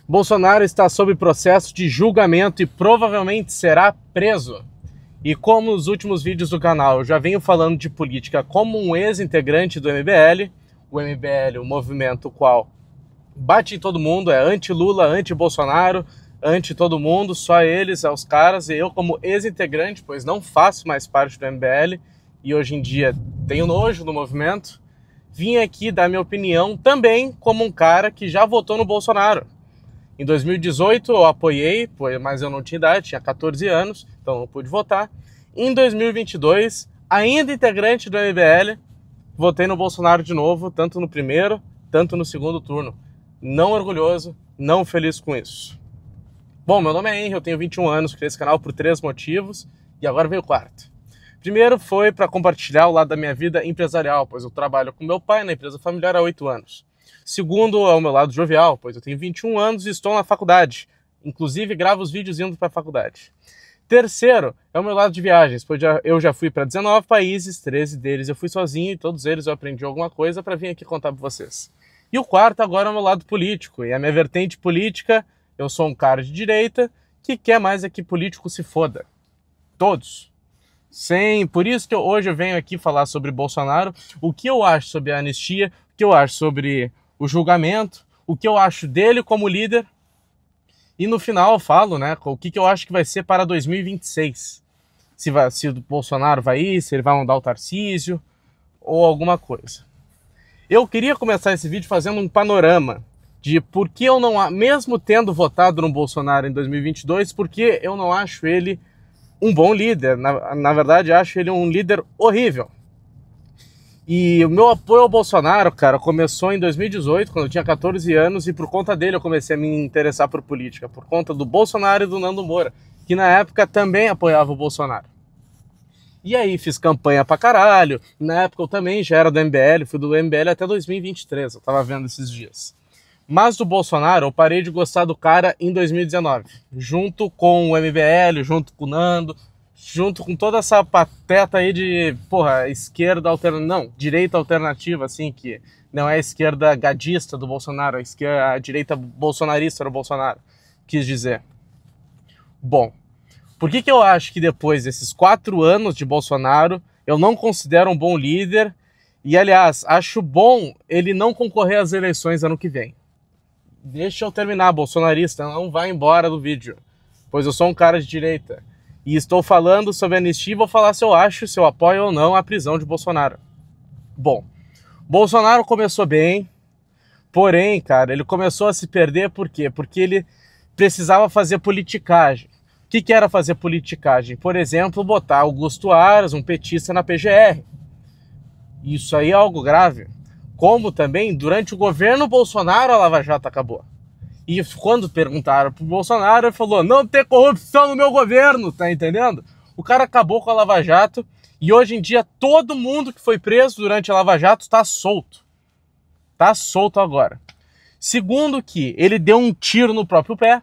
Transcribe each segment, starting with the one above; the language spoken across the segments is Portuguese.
Bolsonaro está sob processo de julgamento e provavelmente será preso. E como nos últimos vídeos do canal eu já venho falando de política como um ex-integrante do MBL, o MBL, o movimento qual bate em todo mundo, é anti-Lula, anti-Bolsonaro, anti-todo mundo, só eles, é os caras, e eu como ex-integrante, pois não faço mais parte do MBL, e hoje em dia tenho nojo do movimento, vim aqui dar minha opinião também como um cara que já votou no Bolsonaro. Em 2018 eu apoiei, mas eu não tinha idade, tinha 14 anos, então não pude votar. Em 2022, ainda integrante do MBL, votei no Bolsonaro de novo, tanto no primeiro, tanto no segundo turno. Não orgulhoso, não feliz com isso. Bom, meu nome é Henry, eu tenho 21 anos, criei esse canal por 3 motivos, e agora veio o quarto. Primeiro foi para compartilhar o lado da minha vida empresarial, pois eu trabalho com meu pai na empresa familiar há 8 anos. Segundo, é o meu lado jovial, pois eu tenho 21 anos e estou na faculdade. Inclusive, gravo os vídeos indo para a faculdade. Terceiro, é o meu lado de viagens, pois eu já fui para 19 países, 13 deles eu fui sozinho e todos eles eu aprendi alguma coisa para vir aqui contar para vocês. E o quarto agora é o meu lado político, e a minha vertente política, eu sou um cara de direita que quer mais é que político se foda. Todos. Por isso que hoje eu venho aqui falar sobre Bolsonaro, o que eu acho sobre a anistia, o que eu acho sobre o julgamento, o que eu acho dele como líder, e no final eu falo, né, o que eu acho que vai ser para 2026. Se o Bolsonaro vai ir, se ele vai mandar o Tarcísio, ou alguma coisa. Eu queria começar esse vídeo fazendo um panorama de por que eu não, mesmo tendo votado no Bolsonaro em 2022, por que eu não acho ele um bom líder. Na verdade, acho ele um líder horrível. E o meu apoio ao Bolsonaro, cara, começou em 2018, quando eu tinha 14 anos, e por conta dele eu comecei a me interessar por política, por conta do Bolsonaro e do Nando Moura, que na época também apoiava o Bolsonaro. E aí fiz campanha pra caralho, na época eu também já era do MBL, fui do MBL até 2023, eu tava vendo esses dias. Mas do Bolsonaro eu parei de gostar do cara em 2019, junto com o MBL, junto com o Nando, junto com toda essa pateta aí de, esquerda alternativa, não, direita alternativa, assim, que não é a esquerda gadista do Bolsonaro, a direita bolsonarista do Bolsonaro, quis dizer. Bom, por que eu acho que depois desses 4 anos de Bolsonaro, eu não considero um bom líder, e aliás, acho bom ele não concorrer às eleições ano que vem. Deixa eu terminar, bolsonarista, não vai embora do vídeo, pois eu sou um cara de direita. E estou falando sobre anistia e vou falar se eu apoio ou não a prisão de Bolsonaro. Bom, Bolsonaro começou bem, porém, cara, ele começou a se perder por quê? Porque ele precisava fazer politicagem. O que era fazer politicagem? Por exemplo, botar Augusto Aras, um petista, na PGR. Isso aí é algo grave. Como também, durante o governo Bolsonaro, a Lava Jato acabou. E quando perguntaram pro Bolsonaro, ele falou, não tem corrupção no meu governo, tá entendendo? O cara acabou com a Lava Jato e hoje em dia todo mundo que foi preso durante a Lava Jato tá solto. Tá solto agora. Segundo que ele deu um tiro no próprio pé,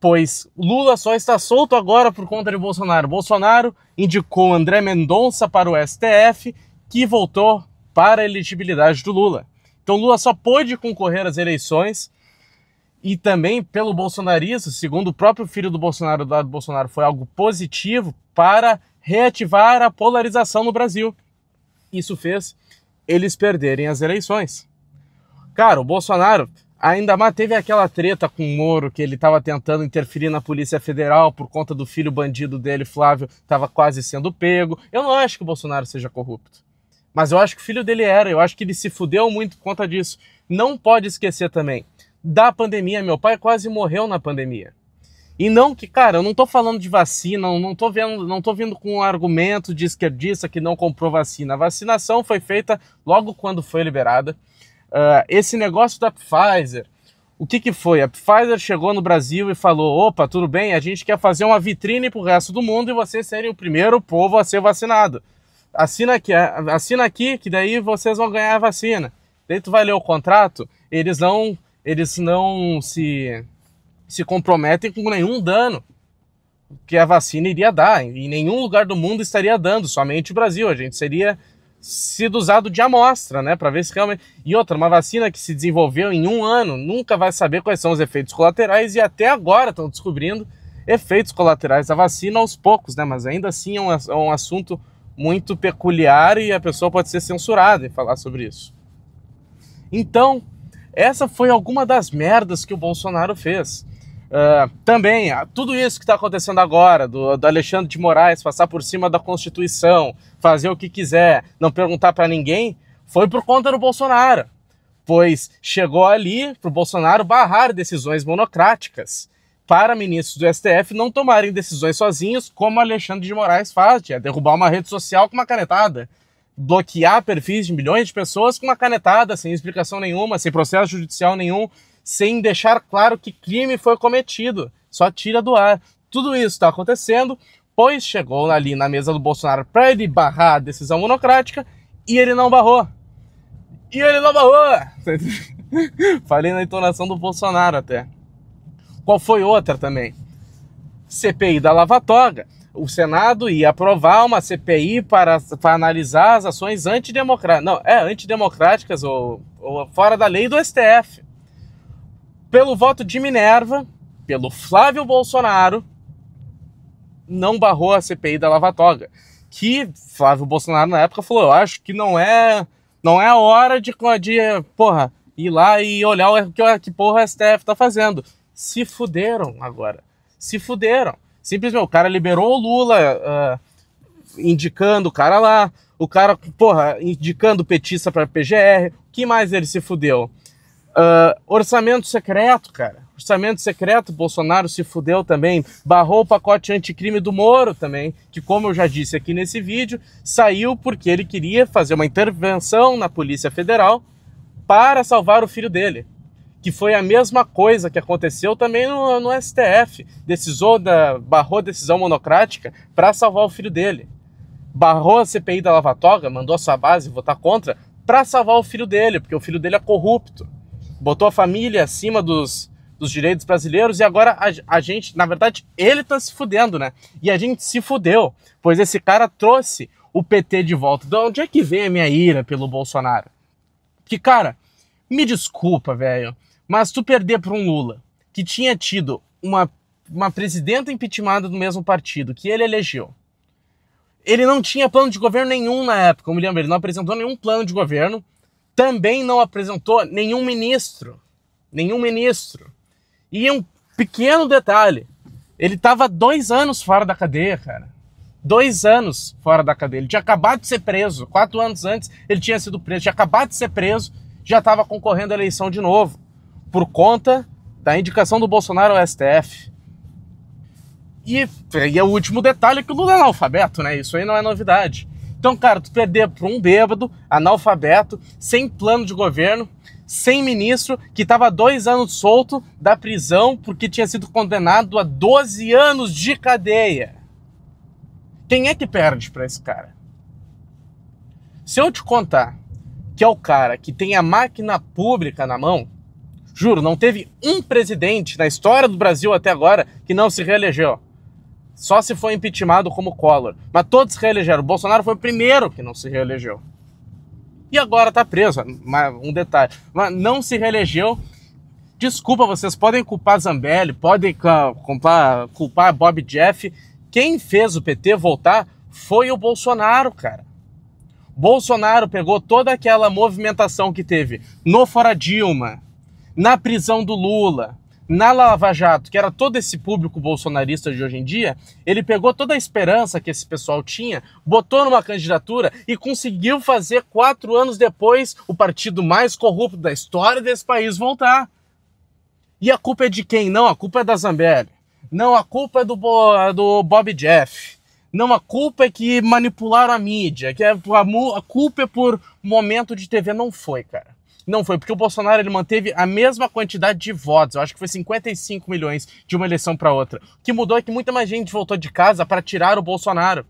pois Lula só está solto agora por conta de Bolsonaro. Bolsonaro indicou André Mendonça para o STF, que voltou para a elegibilidade do Lula. Então Lula só pôde concorrer às eleições. E também pelo bolsonarismo, segundo o próprio filho do Bolsonaro, do lado do Bolsonaro, foi algo positivo para reativar a polarização no Brasil. Isso fez eles perderem as eleições. Cara, o Bolsonaro ainda manteve aquela treta com o Moro, que ele estava tentando interferir na Polícia Federal por conta do filho bandido dele, Flávio, estava quase sendo pego. Eu não acho que o Bolsonaro seja corrupto. Mas eu acho que o filho dele era, eu acho que ele se fudeu muito por conta disso. Não pode esquecer também da pandemia, meu pai quase morreu na pandemia. E não que, cara, eu não tô falando de vacina, não tô vindo com um argumento de esquerdista que não comprou vacina. A vacinação foi feita logo quando foi liberada. Esse negócio da Pfizer, o que foi? A Pfizer chegou no Brasil e falou, opa, tudo bem, a gente quer fazer uma vitrine pro resto do mundo e vocês serem o primeiro povo a ser vacinado. Assina aqui, que daí vocês vão ganhar a vacina. Daí tu vai ler o contrato, eles não se comprometem com nenhum dano que a vacina iria dar. Em nenhum lugar do mundo estaria dando, somente o Brasil. A gente seria sido usado de amostra, né, para ver se realmente... E outra, uma vacina que se desenvolveu em 1 ano, nunca vai saber quais são os efeitos colaterais, e até agora estão descobrindo efeitos colaterais da vacina aos poucos, né, mas ainda assim é um assunto muito peculiar e a pessoa pode ser censurada em falar sobre isso. Então, essa foi alguma das merdas que o Bolsonaro fez. Também, tudo isso que está acontecendo agora, do Alexandre de Moraes passar por cima da Constituição, fazer o que quiser, não perguntar para ninguém, foi por conta do Bolsonaro. Pois chegou ali para o Bolsonaro barrar decisões monocráticas para ministros do STF não tomarem decisões sozinhos, como Alexandre de Moraes faz, de derrubar uma rede social com uma canetada, bloquear perfis de milhões de pessoas com uma canetada, sem explicação nenhuma, sem processo judicial nenhum, sem deixar claro que crime foi cometido, só tira do ar. Tudo isso está acontecendo, pois chegou ali na mesa do Bolsonaro para ele barrar a decisão monocrática e ele não barrou. E ele não barrou! Falei na entonação do Bolsonaro até. Qual foi outra também? CPI da Lava Toga. O Senado ia aprovar uma CPI para analisar as ações antidemocráticas. Não, antidemocráticas ou fora da lei do STF. Pelo voto de Minerva, pelo Flávio Bolsonaro, não barrou a CPI da Lava Toga. Que Flávio Bolsonaro na época falou, eu acho que não é a hora de ir lá e olhar que porra o STF tá fazendo. Se fuderam agora. Se fuderam. Simplesmente o cara liberou o Lula, indicando o cara lá, o cara, indicando petista para PGR. O que mais ele se fudeu? Orçamento secreto, cara. Orçamento secreto, Bolsonaro se fudeu também. Barrou o pacote anticrime do Moro também, que, como eu já disse aqui nesse vídeo, saiu porque ele queria fazer uma intervenção na Polícia Federal para salvar o filho dele. Que foi a mesma coisa que aconteceu também no STF. Barrou a decisão monocrática para salvar o filho dele. Barrou a CPI da Lava Toga, mandou a sua base votar contra para salvar o filho dele, porque o filho dele é corrupto. Botou a família acima dos direitos brasileiros e agora a gente, na verdade, ele tá se fudendo, né? E a gente se fudeu, pois esse cara trouxe o PT de volta. De onde é que vem a minha ira pelo Bolsonaro? Que, cara, me desculpa, velho, mas tu perder para um Lula, que tinha tido uma presidenta impeachmentada do mesmo partido que ele elegeu. Ele não tinha plano de governo nenhum na época, eu me lembro, ele não apresentou nenhum plano de governo, também não apresentou nenhum ministro. E um pequeno detalhe, ele estava 2 anos fora da cadeia, cara. 2 anos fora da cadeia. Ele tinha acabado de ser preso. 4 anos antes ele tinha sido preso. Tinha acabado de ser preso, já estava concorrendo à eleição de novo. Por conta da indicação do Bolsonaro ao STF. E o último detalhe é que o Lula é analfabeto, né? Isso aí não é novidade. Então, cara, tu perder para um bêbado, analfabeto, sem plano de governo, sem ministro, que estava 2 anos solto da prisão porque tinha sido condenado a 12 anos de cadeia. Quem é que perde para esse cara? Se eu te contar que é o cara que tem a máquina pública na mão, juro, não teve um presidente na história do Brasil até agora que não se reelegeu. Só se foi impeachmentado como Collor. Mas todos se reelegeram. O Bolsonaro foi o primeiro que não se reelegeu. E agora tá preso. Um detalhe. Mas não se reelegeu. Desculpa, vocês podem culpar Zambelli, podem culpar Bob Jeff. Quem fez o PT voltar foi o Bolsonaro, cara. Bolsonaro pegou toda aquela movimentação que teve no Fora Dilma, na prisão do Lula, na Lava Jato, que era todo esse público bolsonarista de hoje em dia, ele pegou toda a esperança que esse pessoal tinha, botou numa candidatura e conseguiu fazer 4 anos depois o partido mais corrupto da história desse país voltar. E a culpa é de quem? Não, a culpa é da Zambelli. Não, a culpa é do Bob Jeff. Não, a culpa é que manipularam a mídia. A culpa é por momento de TV. Não foi, cara. Não foi, porque o Bolsonaro ele manteve a mesma quantidade de votos, eu acho que foi 55 milhões de uma eleição para outra. O que mudou é que muita mais gente voltou de casa para tirar o Bolsonaro,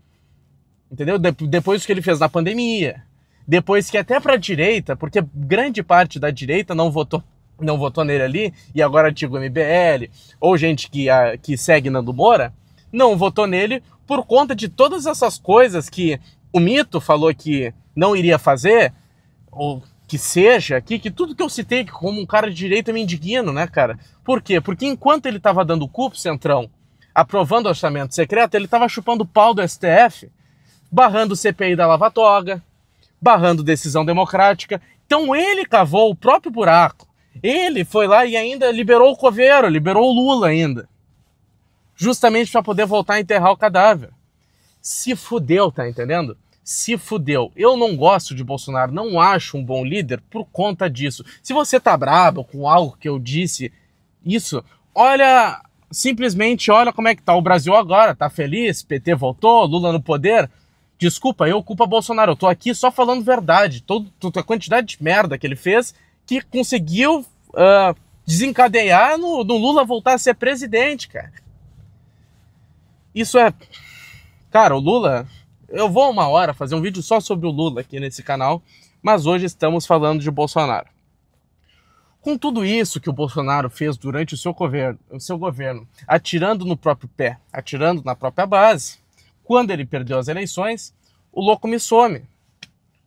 entendeu? Depois do que ele fez na pandemia, depois que até para a direita, porque grande parte da direita não votou nele ali, e agora digo MBL, ou gente que segue Nando Moura, não votou nele por conta de todas essas coisas que o Mito falou que não iria fazer, ou que seja aqui, que tudo que eu citei como um cara de direita me indigno, né, cara? Por quê? Porque enquanto ele estava dando cu pro Centrão, aprovando o orçamento secreto, ele estava chupando o pau do STF, barrando o CPI da Lava Toga, barrando decisão democrática. Então ele cavou o próprio buraco. Ele foi lá e ainda liberou o coveiro, liberou o Lula ainda. Justamente para poder voltar a enterrar o cadáver. Se fudeu, tá entendendo? Se fudeu. Eu não gosto de Bolsonaro, não acho um bom líder por conta disso. Se você tá brabo com algo que eu disse, isso, olha, simplesmente olha como é que tá o Brasil agora. Tá feliz? PT voltou, Lula no poder. Desculpa, eu culpo Bolsonaro. Eu tô aqui só falando verdade. Toda a quantidade de merda que ele fez que conseguiu desencadear no Lula voltar a ser presidente, cara. Isso é... Cara, o Lula... Eu vou uma hora fazer um vídeo só sobre o Lula aqui nesse canal, mas hoje estamos falando de Bolsonaro. Com tudo isso que o Bolsonaro fez durante o seu governo, atirando no próprio pé, atirando na própria base, quando ele perdeu as eleições, o louco me some.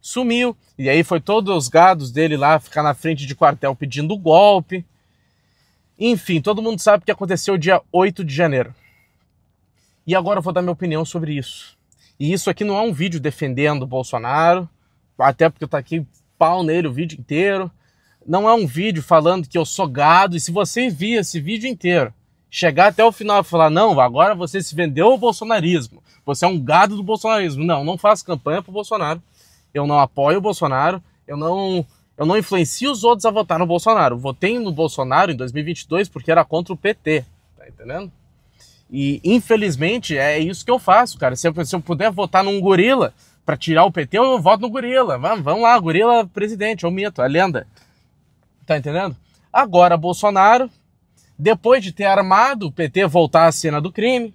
Sumiu. E aí foi todos os gados dele lá ficar na frente de quartel pedindo golpe. Enfim, todo mundo sabe o que aconteceu dia 8 de janeiro. E agora eu vou dar minha opinião sobre isso. E isso aqui não é um vídeo defendendo o Bolsonaro, até porque eu tô aqui pau nele o vídeo inteiro. Não é um vídeo falando que eu sou gado, e se você vir esse vídeo inteiro, chegar até o final e falar, não, agora você se vendeu ao bolsonarismo, você é um gado do bolsonarismo. Não faço campanha pro Bolsonaro, eu não apoio o Bolsonaro, eu não influencio os outros a votar no Bolsonaro. Votei no Bolsonaro em 2022 porque era contra o PT, tá entendendo? E, infelizmente, é isso que eu faço, cara. Se eu puder votar num gorila pra tirar o PT, eu voto no gorila. Vamos lá, gorila presidente, é o mito, é a lenda. Tá entendendo? Agora, Bolsonaro, depois de ter armado o PT voltar à cena do crime,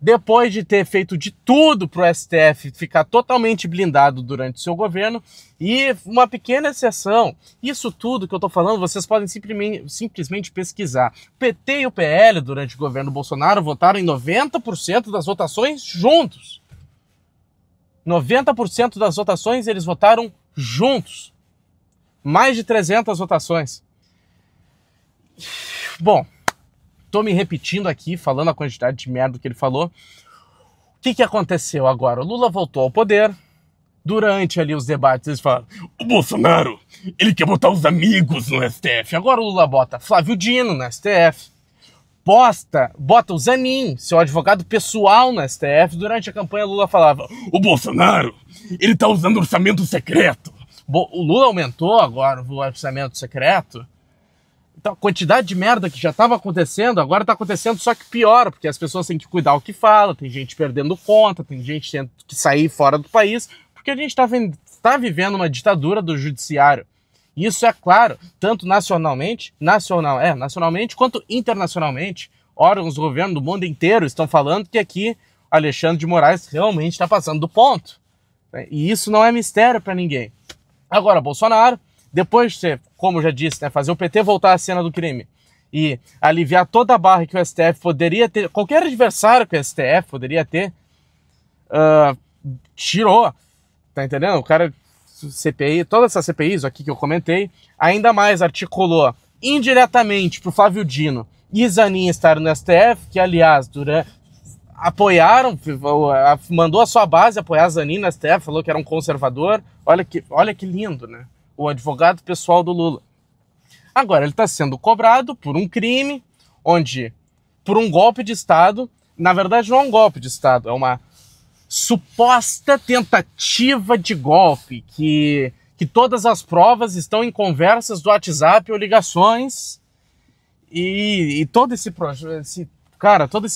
depois de ter feito de tudo pro STF ficar totalmente blindado durante o seu governo, e uma pequena exceção, isso tudo que eu tô falando, vocês podem simplesmente pesquisar. O PT e o PL, durante o governo Bolsonaro, votaram em 90% das votações juntos. 90% das votações eles votaram juntos. Mais de 300 votações. Bom, tô me repetindo aqui, falando a quantidade de merda que ele falou. O que aconteceu agora? O Lula voltou ao poder. Durante ali os debates, eles falaram, o Bolsonaro, ele quer botar os amigos no STF. Agora o Lula bota Flávio Dino no STF. Bota o Zanin, seu advogado pessoal, no STF. Durante a campanha, Lula falava, o Bolsonaro, ele tá usando orçamento secreto. O Lula aumentou agora o orçamento secreto. Então, a quantidade de merda que já estava acontecendo, agora está acontecendo, só que pior, porque as pessoas têm que cuidar o que fala, tem gente perdendo conta, tem gente tendo que sair fora do país, porque a gente está vivendo uma ditadura do judiciário. E isso é claro, tanto nacionalmente, quanto internacionalmente. Órgãos do governo do mundo inteiro estão falando que aqui Alexandre de Moraes realmente está passando do ponto. E isso não é mistério para ninguém. Agora, Bolsonaro, depois de ser, como eu já disse, né, fazer o PT voltar à cena do crime e aliviar toda a barra que o STF poderia ter, qualquer adversário que o STF poderia ter, tirou, tá entendendo? O cara, CPI, todas essas CPIs aqui que eu comentei, ainda mais articulou indiretamente pro Flávio Dino e Zanin estar no STF, que aliás, apoiaram, mandou a sua base apoiar Zanin no STF, falou que era um conservador. Olha que lindo, né? O advogado pessoal do Lula. Agora, ele está sendo cobrado por um crime, por um golpe de Estado, na verdade não é um golpe de Estado, é uma suposta tentativa de golpe, que todas as provas estão em conversas do WhatsApp ou ligações, e todo esse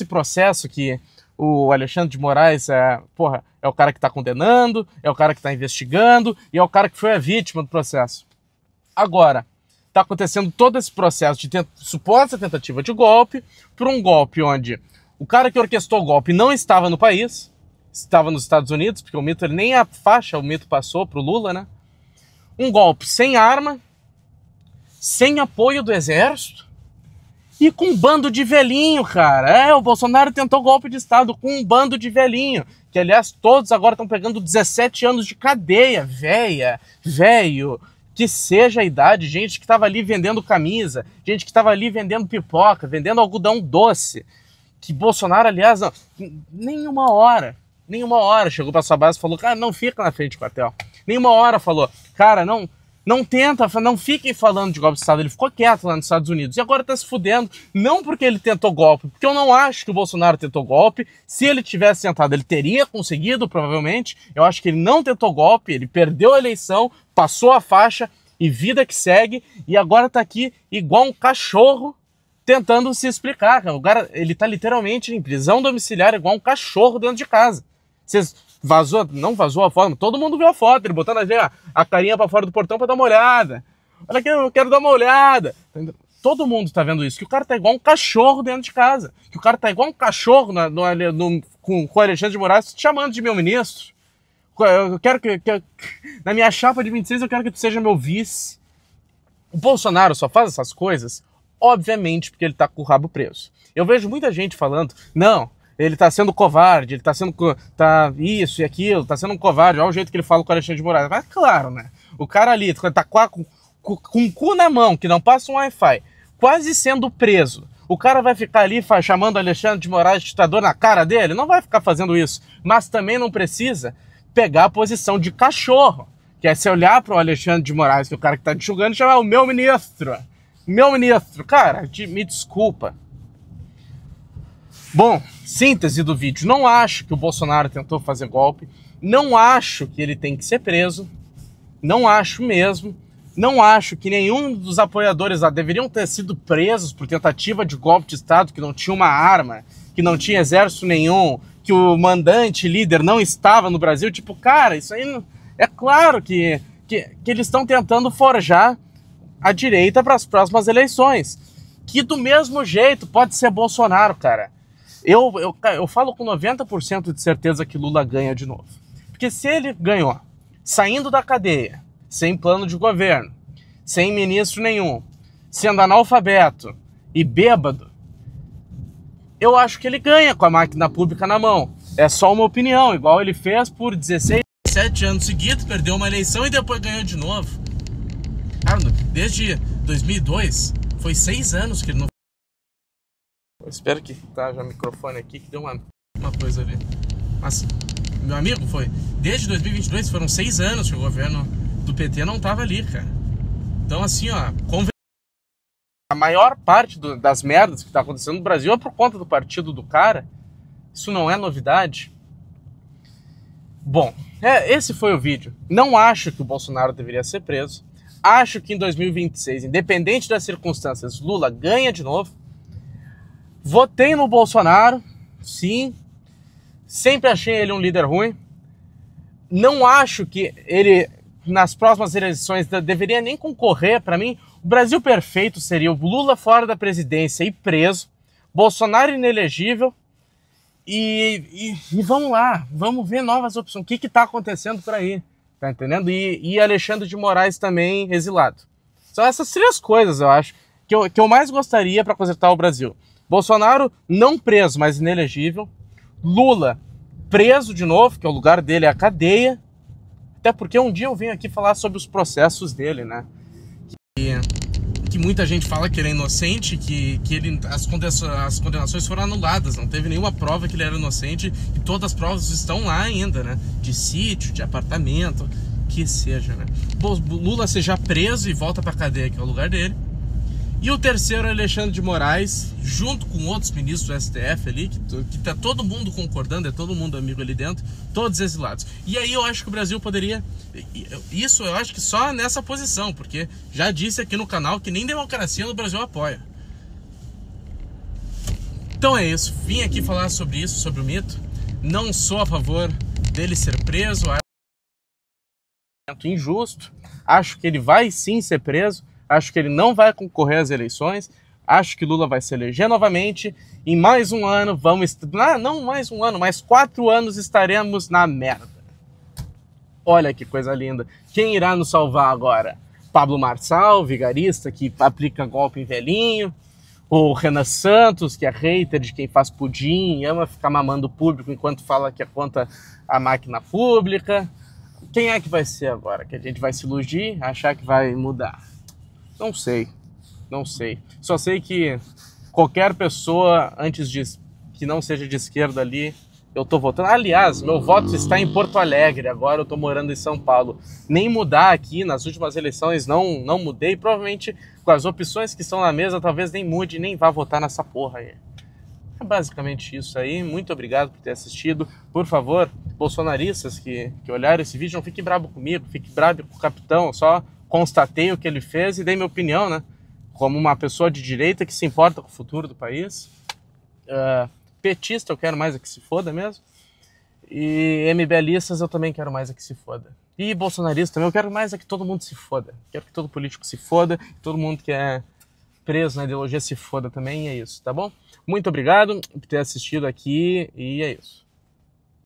processo que o Alexandre de Moraes é o cara que está condenando, é o cara que está investigando e é o cara que foi a vítima do processo. Agora, está acontecendo todo esse processo de suposta tentativa de golpe, por um golpe onde o cara que orquestrou o golpe não estava no país, estava nos Estados Unidos, porque o mito, nem a faixa o mito passou para o Lula, né? Um golpe sem arma, sem apoio do exército E com um bando de velhinho, cara. O Bolsonaro tentou golpe de Estado com um bando de velhinho. Que, aliás, todos agora estão pegando 17 anos de cadeia. Velho, que seja a idade. Gente que estava ali vendendo camisa. Gente que estava ali vendendo pipoca, vendendo algodão doce. Que Bolsonaro, aliás, não, nenhuma hora chegou para sua base e falou, cara, não fica na frente do quartel. Nenhuma hora falou, cara, não tenta, não fiquem falando de golpe de Estado. Ele ficou quieto lá nos Estados Unidos e agora tá se fudendo, não porque ele tentou golpe, porque eu não acho que o Bolsonaro tentou golpe. Se ele tivesse tentado, ele teria conseguido, provavelmente. Eu acho que ele não tentou golpe, ele perdeu a eleição, passou a faixa e vida que segue, e agora tá aqui igual um cachorro tentando se explicar, cara. O cara, ele tá literalmente em prisão domiciliar igual um cachorro dentro de casa. Vocês não vazou a foto, todo mundo viu a foto, ele botando a carinha pra fora do portão pra dar uma olhada. Olha aqui, eu quero dar uma olhada. Todo mundo tá vendo isso, que o cara tá igual um cachorro dentro de casa. Que o cara tá igual um cachorro com o Alexandre de Moraes te chamando de meu ministro. Eu quero que na minha chapa de 26 eu quero que tu seja meu vice. O Bolsonaro só faz essas coisas obviamente porque ele tá com o rabo preso. Eu vejo muita gente falando, não, ele tá sendo covarde, ele tá sendo isso e aquilo, tá sendo um covarde, olha o jeito que ele fala com o Alexandre de Moraes. Mas claro, né? O cara ali tá com o cu na mão, que não passa um Wi-Fi, quase sendo preso. O cara vai ficar ali chamando o Alexandre de Moraes de ditador na cara dele? Não vai ficar fazendo isso. Mas também não precisa pegar a posição de cachorro, que é se olhar pro Alexandre de Moraes, que é o cara que tá te julgando, e chamar o meu ministro. Meu ministro, cara, me desculpa. Bom, síntese do vídeo. Não acho que o Bolsonaro tentou fazer golpe. Não acho que ele tem que ser preso. Não acho mesmo. Não acho que nenhum dos apoiadores lá deveriam ter sido presos por tentativa de golpe de Estado, que não tinha uma arma, que não tinha exército nenhum, que o mandante, líder, não estava no Brasil. Tipo, cara, isso aí é claro que eles estão tentando forjar a direita para as próximas eleições, que do mesmo jeito pode ser Bolsonaro, cara. Eu falo com 90% de certeza que Lula ganha de novo. Porque se ele ganhou, saindo da cadeia, sem plano de governo, sem ministro nenhum, sendo analfabeto e bêbado, eu acho que ele ganha com a máquina pública na mão. É só uma opinião, igual ele fez por 16, 17 anos seguidos, perdeu uma eleição e depois ganhou de novo. Cara, desde 2002, foi 6 anos que ele não... Eu espero que tá já o microfone aqui, que deu uma coisa ali. Mas, meu amigo, desde 2022, foram 6 anos que o governo do PT não tava ali, cara. Então, assim, ó, a maior parte das merdas que tá acontecendo no Brasil é por conta do partido do cara. Isso não é novidade. Bom, esse foi o vídeo. Não acho que o Bolsonaro deveria ser preso. Acho que em 2026, independente das circunstâncias, Lula ganha de novo. Votei no Bolsonaro, sim. Sempre achei ele um líder ruim. Não acho que ele, nas próximas eleições, deveria nem concorrer. Para mim, o Brasil perfeito seria o Lula fora da presidência e preso, Bolsonaro inelegível. E vamos lá, vamos ver novas opções. O que está acontecendo por aí? Tá entendendo? E Alexandre de Moraes também exilado. São essas 3 coisas, eu acho, que eu mais gostaria para consertar o Brasil. Bolsonaro não preso, mas inelegível. Lula preso de novo, que é o lugar dele é a cadeia. Até porque um dia eu venho aqui falar sobre os processos dele, né? Que muita gente fala que ele é inocente, que as condenações foram anuladas, não teve nenhuma prova que ele era inocente, e todas as provas estão lá ainda, né? De sítio, de apartamento, que seja, né? Lula seja preso e volta pra cadeia, que é o lugar dele. E o terceiro é Alexandre de Moraes, junto com outros ministros do STF ali, que tá todo mundo concordando, é todo mundo amigo ali dentro, todos exilados. E aí eu acho que o Brasil poderia... Isso eu acho que só nessa posição, porque já disse aqui no canal que nem democracia no Brasil apoia. Então é isso, vim aqui falar sobre isso, sobre o mito. Não sou a favor dele ser preso, acho injusto, acho que ele vai sim ser preso. Acho que ele não vai concorrer às eleições. Acho que Lula vai se eleger novamente. Em mais um ano vamos... Não mais um ano, mais 4 anos estaremos na merda. Olha que coisa linda. Quem irá nos salvar agora? Pablo Marçal, vigarista, que aplica golpe em velhinho. O Renan Santos, que é hater de quem faz pudim, ama ficar mamando o público enquanto fala que é contra a máquina pública. Quem é que vai ser agora? Que a gente vai se iludir, achar que vai mudar? Não sei. Só sei que qualquer pessoa, antes de que não seja de esquerda ali, eu tô votando. Aliás, meu voto está em Porto Alegre, agora eu tô morando em São Paulo. Nem mudar aqui, nas últimas eleições não mudei, provavelmente com as opções que estão na mesa, talvez nem mude, nem vá votar nessa porra aí. É basicamente isso aí, muito obrigado por ter assistido. Por favor, bolsonaristas que olharam esse vídeo, não fiquem bravo comigo, fiquem bravo com o capitão, eu só constatei o que ele fez e dei minha opinião, né? Como uma pessoa de direita que se importa com o futuro do país. Petista eu quero mais é que se foda mesmo. E MBListas eu também quero mais é que se foda. E bolsonarista também eu quero mais é que todo mundo se foda. Quero que todo político se foda, todo mundo que é preso na ideologia se foda também, e é isso, tá bom? Muito obrigado por ter assistido aqui e é isso.